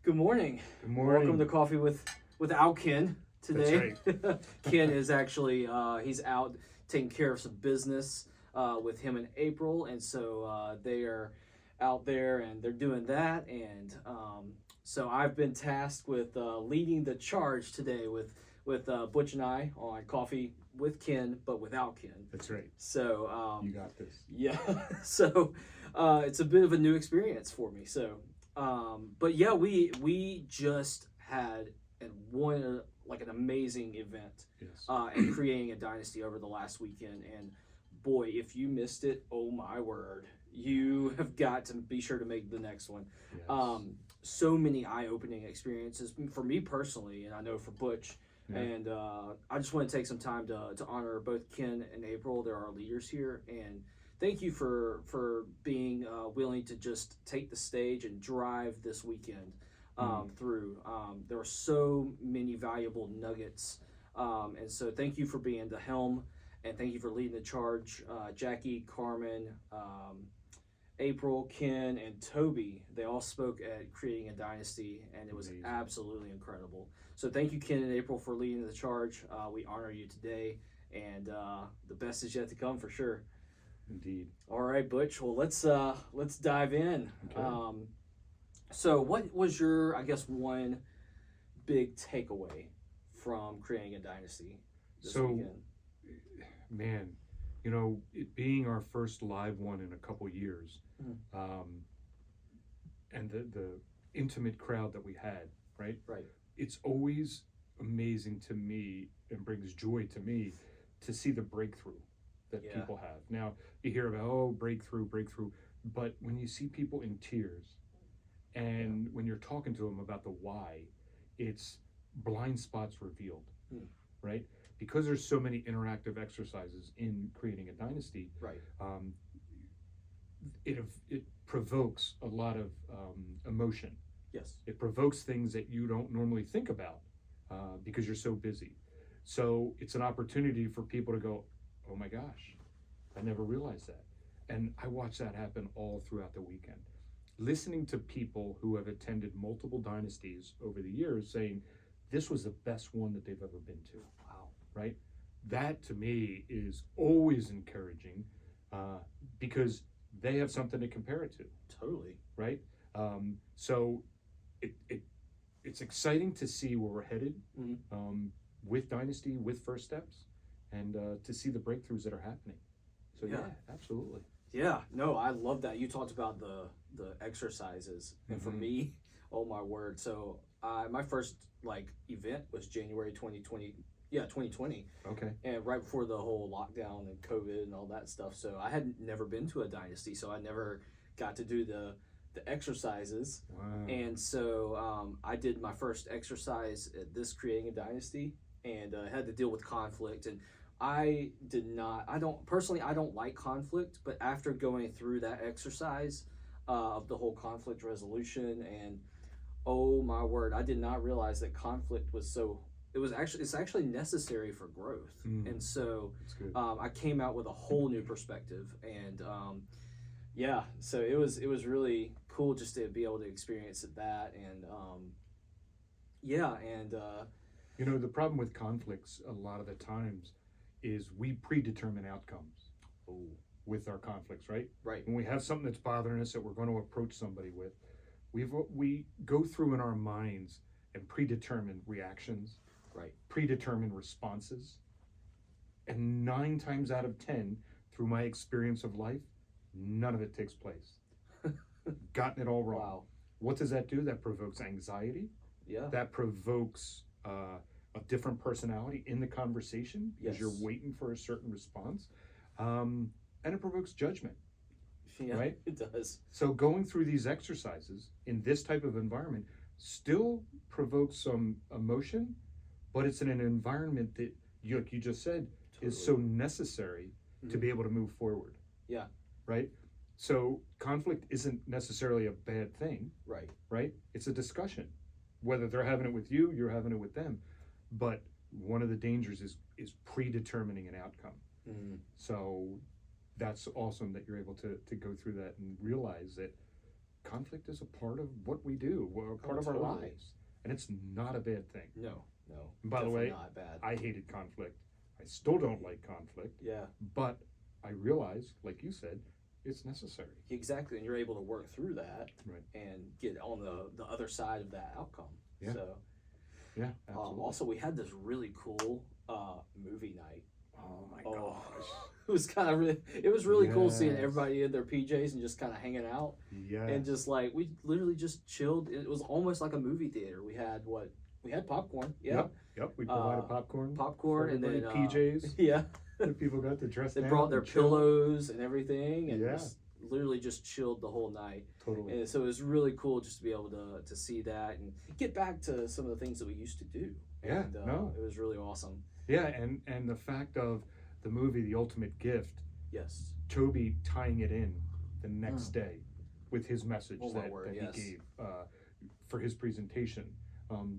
Good morning. Good morning. Welcome to Coffee with Ken today. That's Ken is actually he's out taking care of some business with him in April, and so they are out there and they're doing that. And so I've been tasked with leading the charge today with Butch and I on Coffee with Ken, but without Ken. That's right. So You got this. yeah, so it's a bit of a new experience for me. So. But yeah, we just had an amazing event Yes. in creating a dynasty over the last weekend, and boy, if you missed it, oh my word, you have got to be sure to make the next one. Yes. So many eye-opening experiences for me personally, and I know for Butch. Yeah. And I just want to take some time to honor both Ken and April. They're our leaders here, and thank you for being willing to just take the stage and drive this weekend through. There were so many valuable nuggets, and so thank you for being the helm, and thank you for leading the charge. Jackie, Carmen, April, Ken, and Toby, they all spoke at Creating a Dynasty, and it was Amazing. absolutely incredible. So thank you, Ken and April, for leading the charge. We honor you today, and the best is yet to come for sure. Indeed. All right, Butch. Well, let's dive in. Okay. So, what was your, I guess, one big takeaway from Creating a Dynasty this weekend? Man, it being our first live one in a couple years, and the intimate crowd that we had, right? Right. It's always amazing to me and brings joy to me to see the breakthrough that Yeah. people have. Now, you hear about, breakthrough, but when you see people in tears and when you're talking to them about the why, it's blind spots revealed, right? Because there's so many interactive exercises in Creating a Dynasty, Right. it provokes a lot of emotion. Yes. It provokes things that you don't normally think about because you're so busy. So it's an opportunity for people to go, oh my gosh, I never realized that. And I watched that happen all throughout the weekend. Listening to people who have attended multiple dynasties over the years saying, this was the best one that they've ever been to. Wow. Right? That to me is always encouraging because they have something to compare it to. Totally. Right? So it's exciting to see where we're headed with Dynasty, with First Steps, and to see the breakthroughs that are happening. So yeah, absolutely. Yeah, no, I love that. You talked about the exercises, and for me, oh my word. So my first event was January 2020. Yeah, 2020. Okay. And right before the whole lockdown and COVID and all that stuff. So I had never been to a dynasty, so I never got to do the exercises. Wow. And so I did my first exercise at this Creating a Dynasty, and had to deal with conflict. And I don't like conflict, but after going through that exercise of the whole conflict resolution, and oh my word, I did not realize that conflict was it's actually necessary for growth. And so I came out with a whole new perspective, and yeah, so it was really cool just to be able to experience that. And yeah, and the problem with conflicts a lot of the times is we predetermine outcomes with our conflicts, right? Right. When we have something that's bothering us that we're going to approach somebody with, we go through in our minds and predetermine reactions, right, predetermine responses, and 9 times out of 10, through my experience of life, none of it takes place. Gotten it all wrong. Wow. What does that do? That provokes anxiety. Yeah. That provokes a different personality in the conversation because you're waiting for a certain response, and it provokes judgment. Yeah, right? It does. So going through these exercises in this type of environment still provokes some emotion, but it's in an environment that, like you just said, is so necessary to be able to move forward. Yeah. Right? So conflict isn't necessarily a bad thing. Right. Right? It's a discussion. Whether they're having it with you, you're having it with them. But one of the dangers is predetermining an outcome. So that's awesome that you're able to go through that and realize that conflict is a part of what we do, a part of our totally. lives, and it's not a bad thing. No, And by the definitely way, not bad. I hated conflict. I still don't like conflict, Yeah, but I realize, like you said, it's necessary. exactly. And you're able to work through that Right. and get on the other side of that outcome. Yeah. So, Yeah, absolutely. also, we had this really cool movie night. Oh my Oh. gosh. It was kind of it was really cool seeing Yes. everybody in their PJs and just kind of hanging out Yeah. and just like we literally just chilled. It was almost like a movie theater. We had popcorn. Yeah, Yep. We provided Uh, popcorn. popcorn for and then everybody, PJs. Yeah, The people got to dress they down brought their and chill. pillows and everything, and Yeah. just literally just chilled the whole night. Totally. And so it was really cool just to be able to see that and get back to some of the things that we used to do. Yeah, And, no. it was really awesome. Yeah, and the fact of the movie The Ultimate Gift, Yes. Toby tying it in the next day with his message Oh, my that, word, that yes. he gave for his presentation,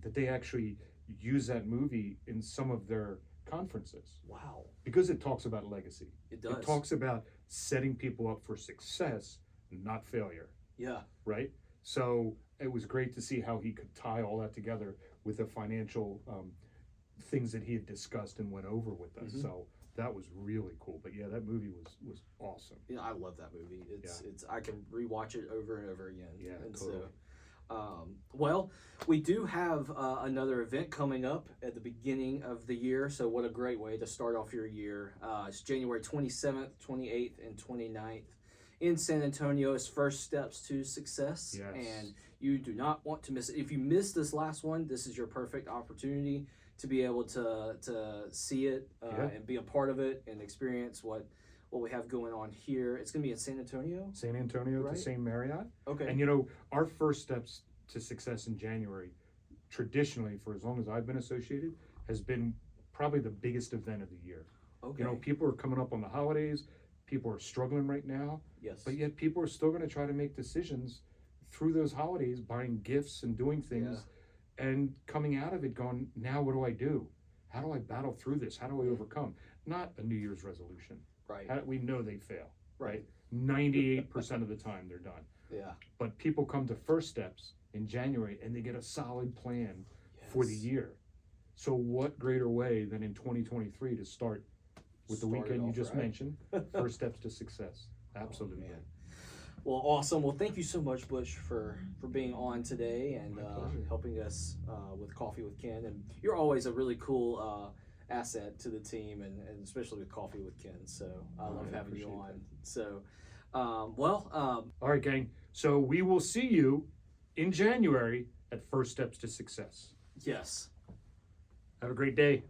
that they actually use that movie in some of their conferences Wow. because it talks about legacy. It does. It talks about setting people up for success, not failure, Yeah. right? So it was great to see how he could tie all that together with the financial things that he had discussed and went over with us. Mhm. So that was really cool. But yeah, that movie was awesome. Yeah, I love that movie. It's I can rewatch it over and over again. Yeah, and totally. So, well, we do have another event coming up at the beginning of the year. So what a great way to start off your year. It's January 27th, 28th, and 29th in San Antonio. It's First Steps to Success. Yes. And you do not want to miss it. If you missed this last one, this is your perfect opportunity to be able to see it Yeah. and be a part of it and experience what we have going on here. It's going to be in San Antonio. San Antonio Right. to St. Marriott. Okay. And you know, our First Steps to Success in January, traditionally, for as long as I've been associated, has been probably the biggest event of the year. Okay. You know, people are coming up on the holidays, people are struggling right now, Yes. but yet people are still going to try to make decisions through those holidays, buying gifts and doing things, and coming out of it going, now what do I do? How do I battle through this? How do I overcome? Not a New Year's resolution. Right. We know they fail, Right. 98% of the time they're done. Yeah. But people come to First Steps in January and they get a solid plan for the Yes. year. So what greater way than in 2023 to start with the Start it weekend you off just right. mentioned, First Steps to Success. Absolutely. man. Well, awesome. Well, thank you so much, Butch, for being on today and My pleasure. helping us with Coffee with Ken. And you're always a really cool asset to the team, and especially with Coffee with Ken. So I love having you appreciate on. that. So, All right, gang. So we will see you in January at First Steps to Success. yes. Have a great day.